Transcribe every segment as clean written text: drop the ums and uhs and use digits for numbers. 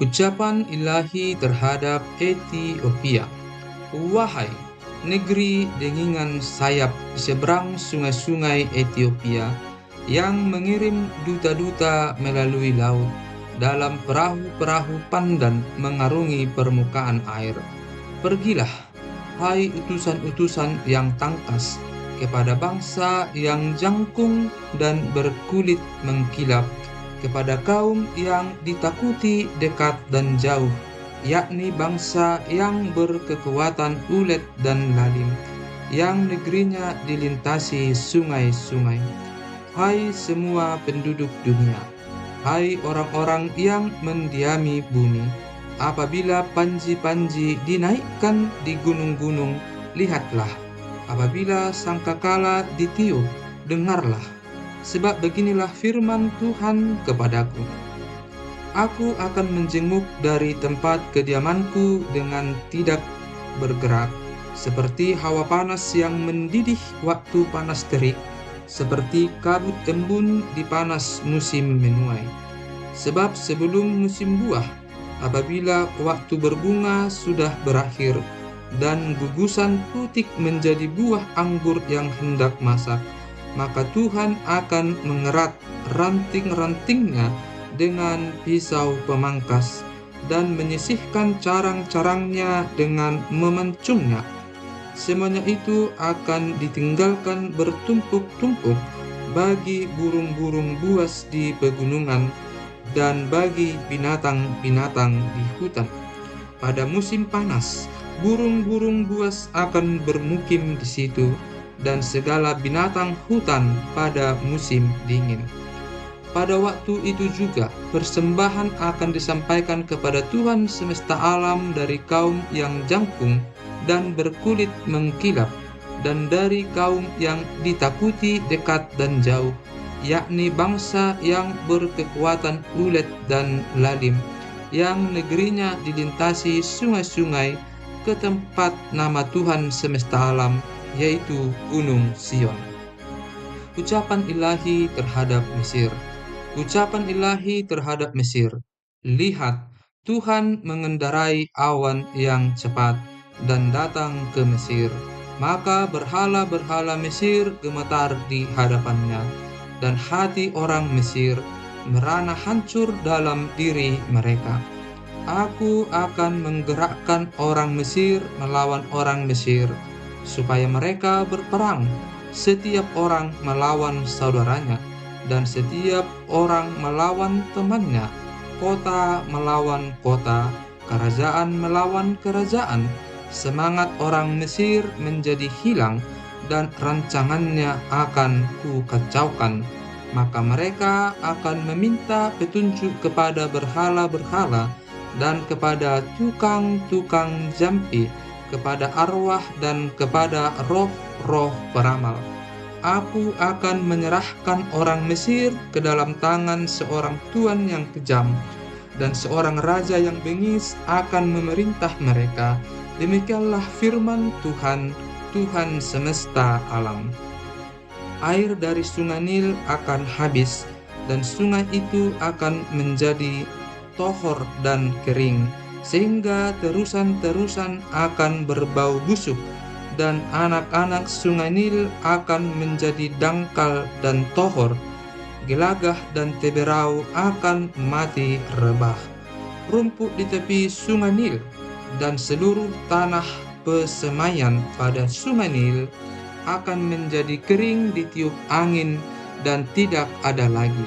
Ucapan ilahi terhadap Ethiopia. Wahai negeri dengingan sayap di seberang sungai-sungai Ethiopia, yang mengirim duta-duta melalui laut dalam perahu-perahu pandan mengarungi permukaan air. Pergilah, hai utusan-utusan yang tangkas, kepada bangsa yang jangkung dan berkulit mengkilap, kepada kaum yang ditakuti dekat dan jauh, yakni bangsa yang berkekuatan ulet dan lalim, yang negerinya dilintasi sungai-sungai. Hai semua penduduk dunia, hai orang-orang yang mendiami bumi, apabila panji-panji dinaikkan di gunung-gunung, lihatlah. Apabila sangkakala ditiup, dengarlah. Sebab beginilah firman Tuhan kepadaku. Aku akan menjenguk dari tempat kediamanku dengan tidak bergerak, seperti hawa panas yang mendidih waktu panas terik, seperti kabut embun di panas musim menuai. Sebab sebelum musim buah, apabila waktu berbunga sudah berakhir, dan gugusan putik menjadi buah anggur yang hendak masak, maka Tuhan akan mengerat ranting-rantingnya dengan pisau pemangkas, dan menyisihkan carang-carangnya dengan memancungnya. Semuanya itu akan ditinggalkan bertumpuk-tumpuk bagi burung-burung buas di pegunungan dan bagi binatang-binatang di hutan. Pada musim panas, burung-burung buas akan bermukim di situ, dan segala binatang hutan pada musim dingin. Pada waktu itu juga, persembahan akan disampaikan kepada Tuhan semesta alam dari kaum yang jangkung dan berkulit mengkilap, dan dari kaum yang ditakuti dekat dan jauh, yakni bangsa yang berkekuatan ulet dan lalim, yang negerinya dilintasi sungai-sungai, ke tempat nama Tuhan semesta alam, yaitu Gunung Sion. Ucapan ilahi terhadap Mesir. Ucapan ilahi terhadap Mesir. Lihat, Tuhan mengendarai awan yang cepat dan datang ke Mesir. Maka berhala-berhala Mesir gemetar di hadapannya, dan hati orang Mesir merana hancur dalam diri mereka. Aku akan menggerakkan orang Mesir melawan orang Mesir, supaya mereka berperang, setiap orang melawan saudaranya, dan setiap orang melawan temannya, kota melawan kota, kerajaan melawan kerajaan. Semangat orang Mesir menjadi hilang, dan rancangannya akan kukacaukan. Maka mereka akan meminta petunjuk kepada berhala-berhala, dan kepada tukang-tukang jampi, kepada arwah dan kepada roh-roh peramal. Aku akan menyerahkan orang Mesir ke dalam tangan seorang tuan yang kejam, dan seorang raja yang bengis akan memerintah mereka. Demikianlah firman Tuhan, Tuhan semesta alam. Air dari sungai Nil akan habis, dan sungai itu akan menjadi tohor dan kering, sehingga terusan-terusan akan berbau busuk, dan anak-anak sungai Nil akan menjadi dangkal dan tohor. Gelagah dan teberau akan mati rebah. Rumput di tepi sungai Nil dan seluruh tanah pesemaian pada sungai Nil akan menjadi kering ditiup angin dan tidak ada lagi.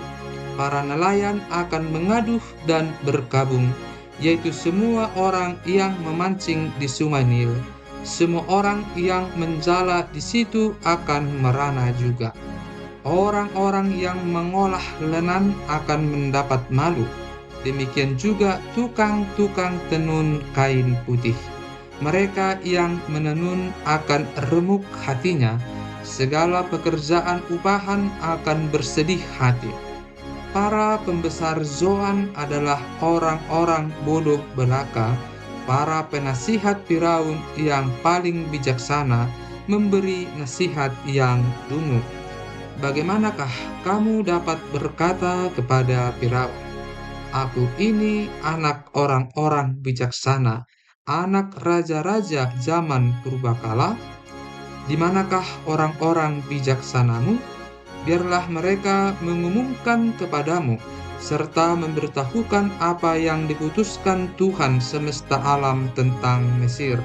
Para nelayan akan mengaduh dan berkabung, yaitu semua orang yang memancing di sungai Nil. Semua orang yang menjala di situ akan merana juga. Orang-orang yang mengolah lenan akan mendapat malu. Demikian juga tukang-tukang tenun kain putih. Mereka yang menenun akan remuk hatinya. Segala pekerjaan upahan akan bersedih hati. Para pembesar Zoan adalah orang-orang bodoh belaka. Para penasihat Firaun yang paling bijaksana memberi nasihat yang dungu. Bagaimanakah kamu dapat berkata kepada Firaun, Aku ini anak orang-orang bijaksana, anak raja-raja zaman purbakala. Di manakah orang-orang bijaksanamu? Biarlah mereka mengumumkan kepadamu, serta memberitahukan apa yang diputuskan Tuhan semesta alam tentang Mesir.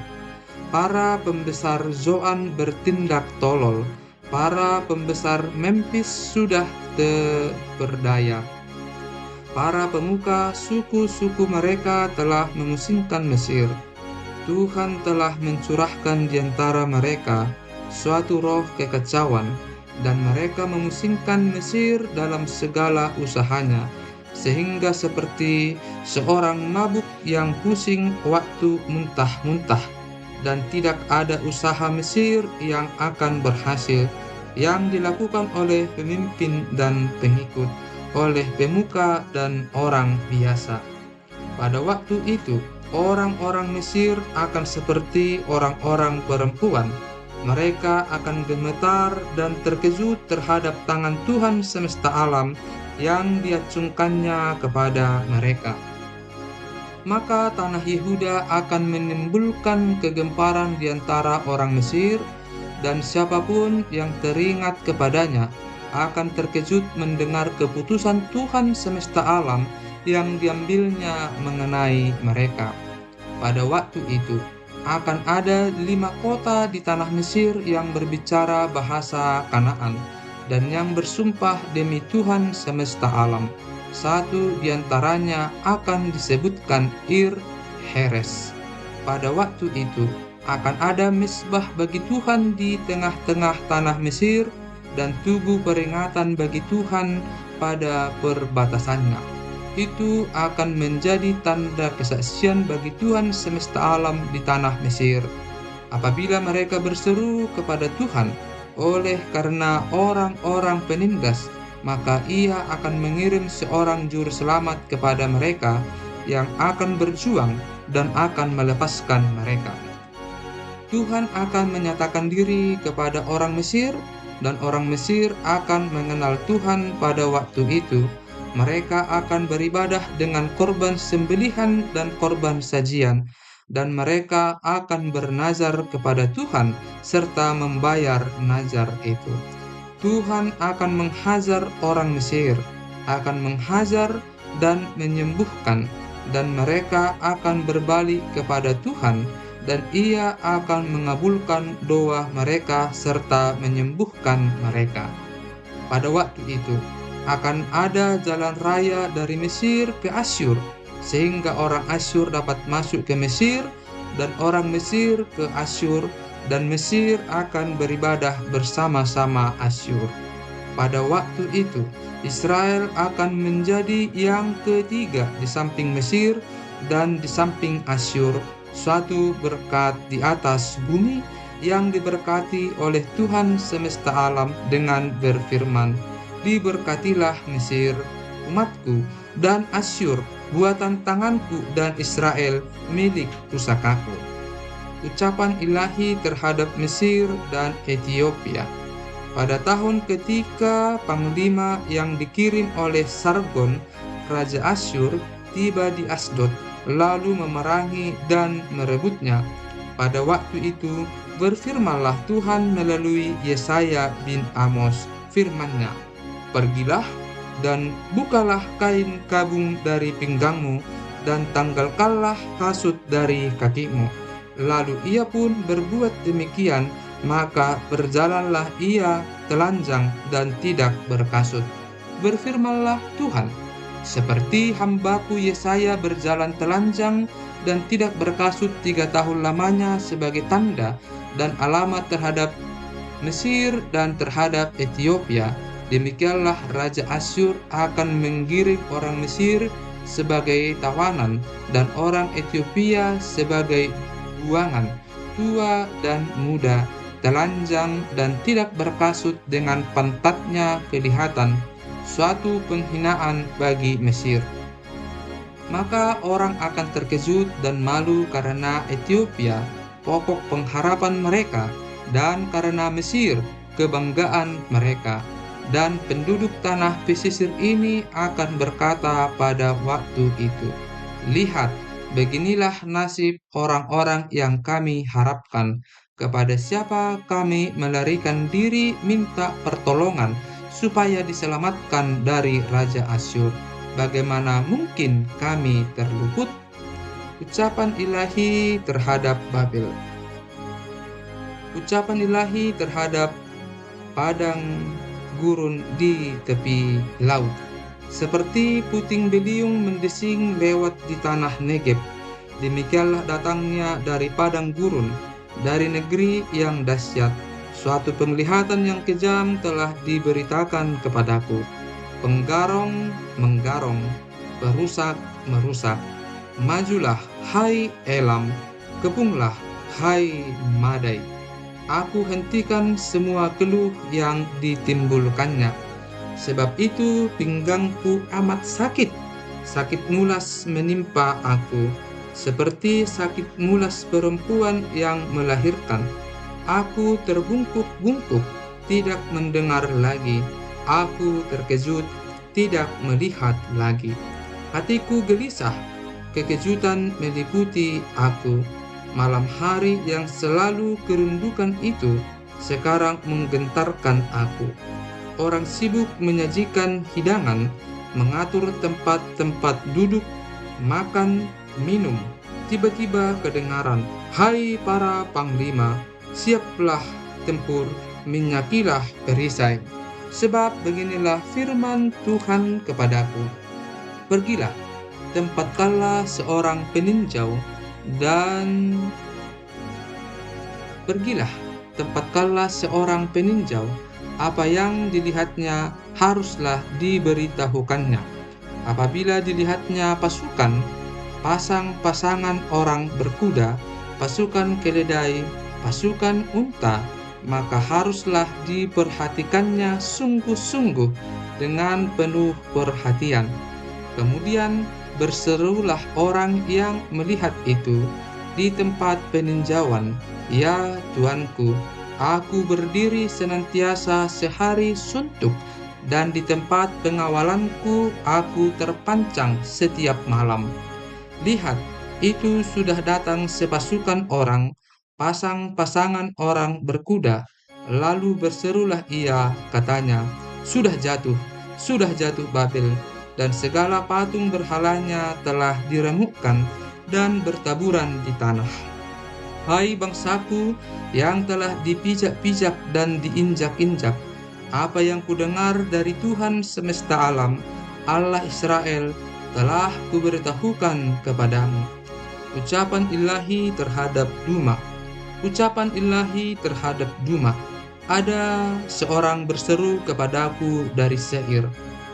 Para pembesar Zoan bertindak tolol, para pembesar Memphis sudah berdaya. Para pemuka suku-suku mereka telah memusingkan Mesir. Tuhan telah mencurahkan di antara mereka suatu roh kekacauan, dan mereka memusingkan Mesir dalam segala usahanya, sehingga seperti seorang mabuk yang pusing waktu muntah-muntah, dan tidak ada usaha Mesir yang akan berhasil, yang dilakukan oleh pemimpin dan pengikut, oleh pemuka dan orang biasa. Pada waktu itu, orang-orang Mesir akan seperti orang-orang perempuan. Mereka akan gemetar dan terkejut terhadap tangan Tuhan semesta alam yang diacungkannya kepada mereka. Maka tanah Yehuda akan menimbulkan kegemparan di antara orang Mesir, dan siapapun yang teringat kepadanya akan terkejut mendengar keputusan Tuhan semesta alam yang diambilnya mengenai mereka. Pada waktu itu, akan ada 5 kota di tanah Mesir yang berbicara bahasa Kanaan, dan yang bersumpah demi Tuhan semesta alam. Satu di antaranya akan disebutkan Ir Heres. Pada waktu itu, akan ada misbah bagi Tuhan di tengah-tengah tanah Mesir, dan tugu peringatan bagi Tuhan pada perbatasannya. Itu akan menjadi tanda kesaksian bagi Tuhan semesta alam di tanah Mesir. Apabila mereka berseru kepada Tuhan oleh karena orang-orang penindas, maka Ia akan mengirim seorang juru selamat kepada mereka yang akan berjuang dan akan melepaskan mereka. Tuhan akan menyatakan diri kepada orang Mesir, dan orang Mesir akan mengenal Tuhan pada waktu itu. Mereka akan beribadah dengan korban sembelihan dan korban sajian, dan mereka akan bernazar kepada Tuhan serta membayar nazar itu. Tuhan akan menghajar orang Mesir, akan menghajar dan menyembuhkan, dan mereka akan berbalik kepada Tuhan, dan Ia akan mengabulkan doa mereka serta menyembuhkan mereka. Pada waktu itu, akan ada jalan raya dari Mesir ke Asyur, sehingga orang Asyur dapat masuk ke Mesir, dan orang Mesir ke Asyur, dan Mesir akan beribadah bersama-sama Asyur. Pada waktu itu, Israel akan menjadi yang ketiga di samping Mesir dan di samping Asyur, suatu berkat di atas bumi yang diberkati oleh Tuhan semesta alam dengan berfirman, "Diberkatilah Mesir, umatku, dan Asyur, buatan tanganku, dan Israel, milik pusakaku." Ucapan ilahi terhadap Mesir dan Ethiopia. Pada tahun ketika panglima yang dikirim oleh Sargon, Raja Asyur, tiba di Asdod, lalu memerangi dan merebutnya. Pada waktu itu, berfirmanlah Tuhan melalui Yesaya bin Amos, firman-Nya, "Pergilah dan bukalah kain kabung dari pinggangmu, dan tanggalkanlah kasut dari kakimu." Lalu ia pun berbuat demikian, maka berjalanlah ia telanjang dan tidak berkasut. Berfirmanlah Tuhan, "Seperti hambaku Yesaya berjalan telanjang dan tidak berkasut 3 tahun lamanya sebagai tanda dan alamat terhadap Mesir dan terhadap Ethiopia, demikianlah Raja Asyur akan menggiring orang Mesir sebagai tawanan dan orang Ethiopia sebagai buangan, tua dan muda, telanjang dan tidak berkasut, dengan pantatnya kelihatan, suatu penghinaan bagi Mesir. Maka orang akan terkejut dan malu karena Ethiopia, pokok pengharapan mereka, dan karena Mesir, kebanggaan mereka. dan penduduk tanah pesisir ini akan berkata pada waktu itu, "Lihat, beginilah nasib orang-orang yang kami harapkan. Kepada siapa kami melarikan diri minta pertolongan supaya diselamatkan dari Raja Asyur. Bagaimana mungkin kami terluput?" Ucapan ilahi terhadap Babel. Ucapan ilahi terhadap padang gurun di tepi laut. Seperti puting beliung mendesing lewat di tanah Negeb, demikianlah datangnya dari padang gurun, dari negeri yang dahsyat. Suatu penglihatan yang kejam telah diberitakan kepadaku. Penggarong menggarong, perusak merusak. Majulah, hai Elam, kepunglah, hai Madai. Aku hentikan semua keluh yang ditimbulkannya. Sebab itu pinggangku amat sakit. Sakit mulas menimpa aku, seperti sakit mulas perempuan yang melahirkan. Aku terbungkuk-bungkuk, tidak mendengar lagi. Aku terkejut, tidak melihat lagi. Hatiku gelisah, kekejutan meliputi aku. Malam hari yang selalu kerundukan itu sekarang menggentarkan aku. Orang sibuk menyajikan hidangan, mengatur tempat-tempat duduk, makan, minum. Tiba-tiba kedengaran, "Hai para panglima, siaplah tempur, minyakilah perisai. Sebab beginilah firman Tuhan kepadaku. Pergilah, tempatkanlah seorang peninjau dan apa yang dilihatnya haruslah diberitahukannya. Apabila dilihatnya pasukan, pasang-pasangan orang berkuda, pasukan keledai, pasukan unta, maka haruslah diperhatikannya sungguh-sungguh dengan penuh perhatian. Kemudian berserulah orang yang melihat itu di tempat peninjauan, "Ya Tuanku, aku berdiri senantiasa sehari suntuk, dan di tempat pengawalanku aku terpancang setiap malam. Lihat, itu sudah datang sepasukan orang, pasang-pasangan orang berkuda." Lalu berserulah ia, katanya, sudah jatuh Babel, dan segala patung berhalanya telah diremukkan dan bertaburan di tanah. Hai bangsaku yang telah dipijak-pijak dan diinjak-injak, apa yang kudengar dari Tuhan semesta alam, Allah Israel, telah kuberitahukan kepadamu. Ucapan ilahi terhadap Duma. Ucapan ilahi terhadap Duma. Ada seorang berseru kepadaku dari Seir,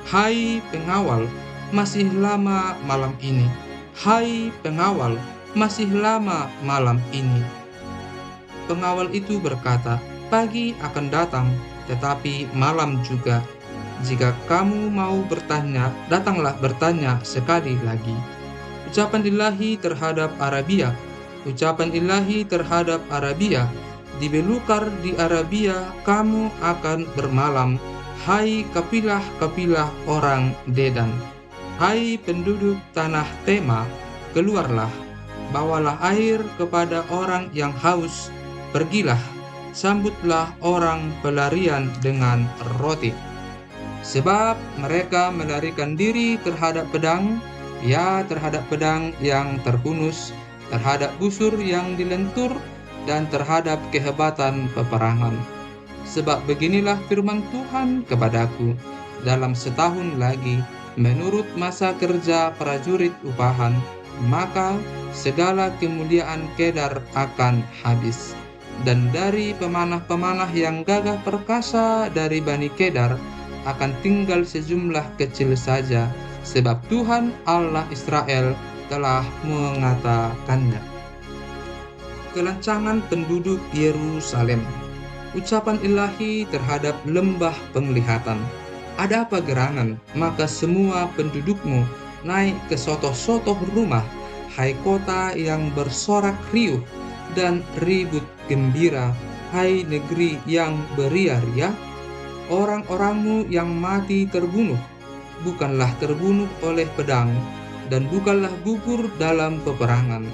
"Hai pengawal, masih lama malam ini. Hai pengawal, masih lama malam ini." Pengawal itu berkata, "Pagi akan datang, tetapi malam juga. Jika kamu mau bertanya, datanglah bertanya sekali lagi." Ucapan ilahi terhadap Arabia. Ucapan ilahi terhadap Arabia. Di belukar di Arabia kamu akan bermalam, hai kapilah-kapilah orang Dedan. Hai penduduk tanah Tema, keluarlah, bawalah air kepada orang yang haus. Pergilah, sambutlah orang pelarian dengan roti. Sebab mereka melarikan diri terhadap pedang, ya terhadap pedang yang terhunus, terhadap busur yang dilentur, dan terhadap kehebatan peperangan. Sebab beginilah firman Tuhan kepadaku, dalam setahun lagi, menurut masa kerja prajurit upahan, maka segala kemuliaan Kedar akan habis. Dan dari pemanah-pemanah yang gagah perkasa dari Bani Kedar akan tinggal sejumlah kecil saja, sebab Tuhan Allah Israel telah mengatakannya. Kelancangan penduduk Yerusalem. Ucapan ilahi terhadap lembah penglihatan. Ada apa gerangan, maka semua pendudukmu naik ke sotoh-sotoh rumah, hai kota yang bersorak riuh dan ribut gembira, hai negeri yang beria-ria. Orang-orangmu yang mati terbunuh, bukanlah terbunuh oleh pedang, dan bukanlah gugur dalam peperangan.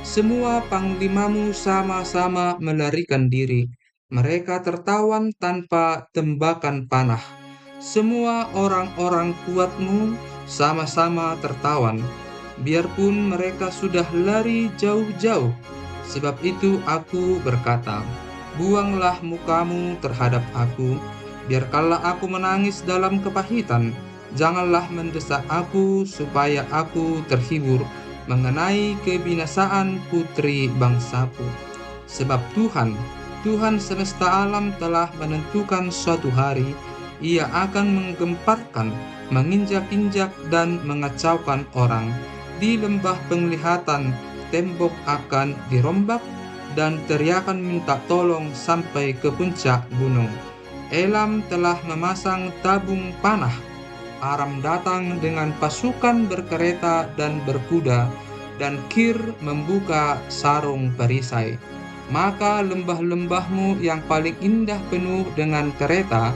Semua panglimamu sama-sama melarikan diri. Mereka tertawan tanpa tembakan panah. Semua orang-orang kuatmu sama-sama tertawan, biarpun mereka sudah lari jauh-jauh. Sebab itu aku berkata, buanglah mukamu terhadap aku, biarkanlah aku menangis dalam kepahitan. Janganlah mendesak aku supaya aku terhibur mengenai kebinasaan putri bangsaku. Sebab Tuhan semesta alam telah menentukan suatu hari, Ia akan menggemparkan, menginjak-injak dan mengacaukan orang. Di lembah penglihatan, tembok akan dirombak, dan teriakan minta tolong sampai ke puncak gunung. Elam telah memasang tabung panah. Aram datang dengan pasukan berkereta dan berkuda, dan Kir membuka sarung perisai. Maka lembah-lembahmu yang paling indah penuh dengan kereta,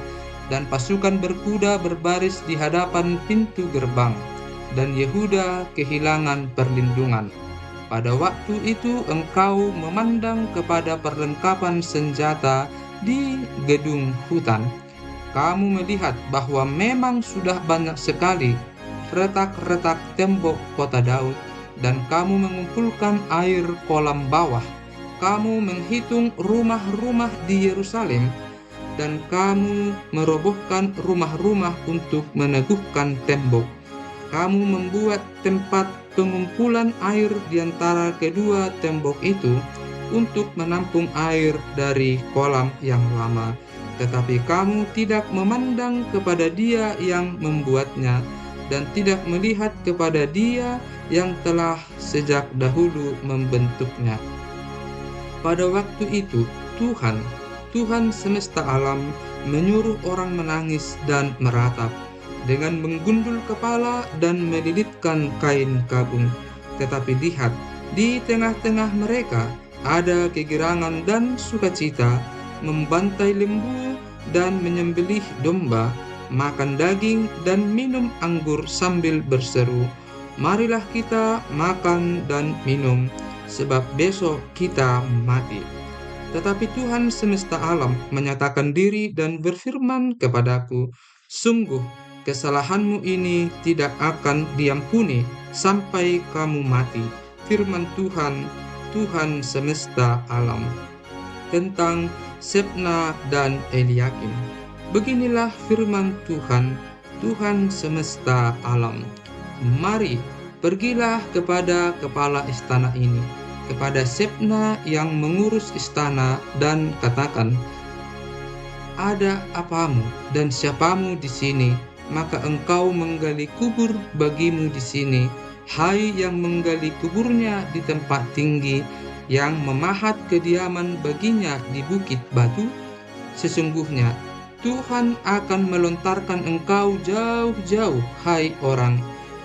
dan pasukan berkuda berbaris di hadapan pintu gerbang, dan Yehuda kehilangan perlindungan. Pada waktu itu engkau memandang kepada perlengkapan senjata di gedung hutan. Kamu melihat bahwa memang sudah banyak sekali retak-retak tembok kota Daud, dan kamu mengumpulkan air kolam bawah. Kamu menghitung rumah-rumah di Yerusalem, dan kamu merobohkan rumah-rumah untuk meneguhkan tembok. Kamu membuat tempat pengumpulan air di antara kedua tembok itu untuk menampung air dari kolam yang lama. Tetapi kamu tidak memandang kepada Dia yang membuatnya, dan tidak melihat kepada Dia yang telah sejak dahulu membentuknya. Pada waktu itu Tuhan semesta alam menyuruh orang menangis dan meratap, dengan menggundul kepala dan melilitkan kain kabung. Tetapi lihat, di tengah-tengah mereka ada kegirangan dan sukacita, membantai lembu dan menyembelih domba, makan daging dan minum anggur sambil berseru, marilah kita makan dan minum, sebab besok kita mati. Tetapi Tuhan semesta alam menyatakan diri dan berfirman kepadaku, sungguh kesalahanmu ini tidak akan diampuni sampai kamu mati. Firman Tuhan, Tuhan semesta alam. Tentang Sebna dan Eliakim. Beginilah firman Tuhan, Tuhan semesta alam. Mari, pergilah kepada kepala istana ini, kepada Sebna yang mengurus istana, dan katakan, ada apamu dan siapamu di sini, maka engkau menggali kubur bagimu di sini, hai yang menggali kuburnya di tempat tinggi, yang memahat kediaman baginya di bukit batu. Sesungguhnya Tuhan akan melontarkan engkau jauh-jauh, hai orang.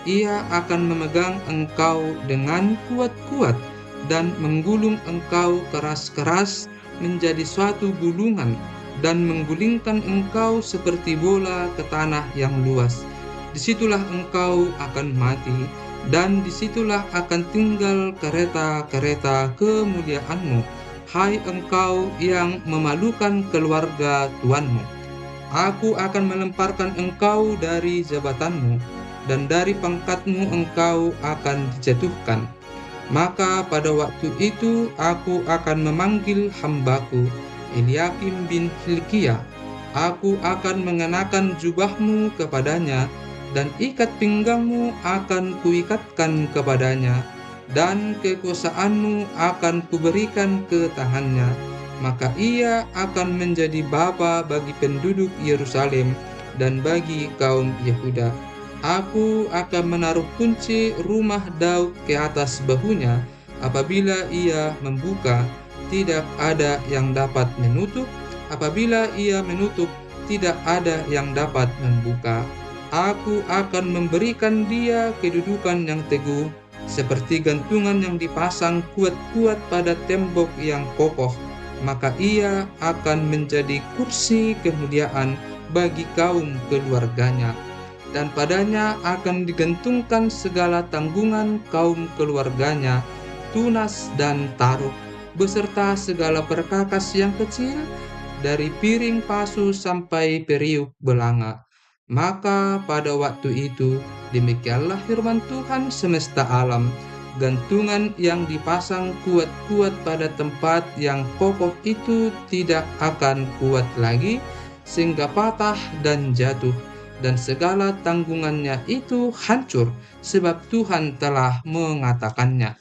Ia akan memegang engkau dengan kuat-kuat, dan menggulung engkau keras-keras menjadi suatu gulungan, dan menggulingkan engkau seperti bola ke tanah yang luas. Disitulah engkau akan mati, dan disitulah akan tinggal kereta-kereta kemuliaanmu, hai engkau yang memalukan keluarga tuanmu. Aku akan melemparkan engkau dari jabatanmu, dan dari pangkatmu engkau akan dijatuhkan. Maka pada waktu itu aku akan memanggil hambaku, Eliakim bin Hilkiah. Aku akan mengenakan jubahmu kepadanya, dan ikat pinggangmu akan kuikatkan kepadanya, dan kekuasaanmu akan kuberikan ke tangannya. Maka ia akan menjadi bapa bagi penduduk Yerusalem dan bagi kaum Yehuda. Aku akan menaruh kunci rumah Daud ke atas bahunya. Apabila ia membuka, tidak ada yang dapat menutup. Apabila ia menutup, tidak ada yang dapat membuka. Aku akan memberikan dia kedudukan yang teguh, seperti gantungan yang dipasang kuat-kuat pada tembok yang kokoh. Maka ia akan menjadi kursi kemuliaan bagi kaum keluarganya, dan padanya akan digantungkan segala tanggungan kaum keluarganya, tunas dan taruh, beserta segala perkakas yang kecil, dari piring pasu sampai periuk belanga. Maka pada waktu itu, demikianlah firman Tuhan semesta alam, gantungan yang dipasang kuat-kuat pada tempat yang kokoh itu tidak akan kuat lagi, sehingga patah dan jatuh, dan segala tanggungannya itu hancur, sebab Tuhan telah mengatakannya.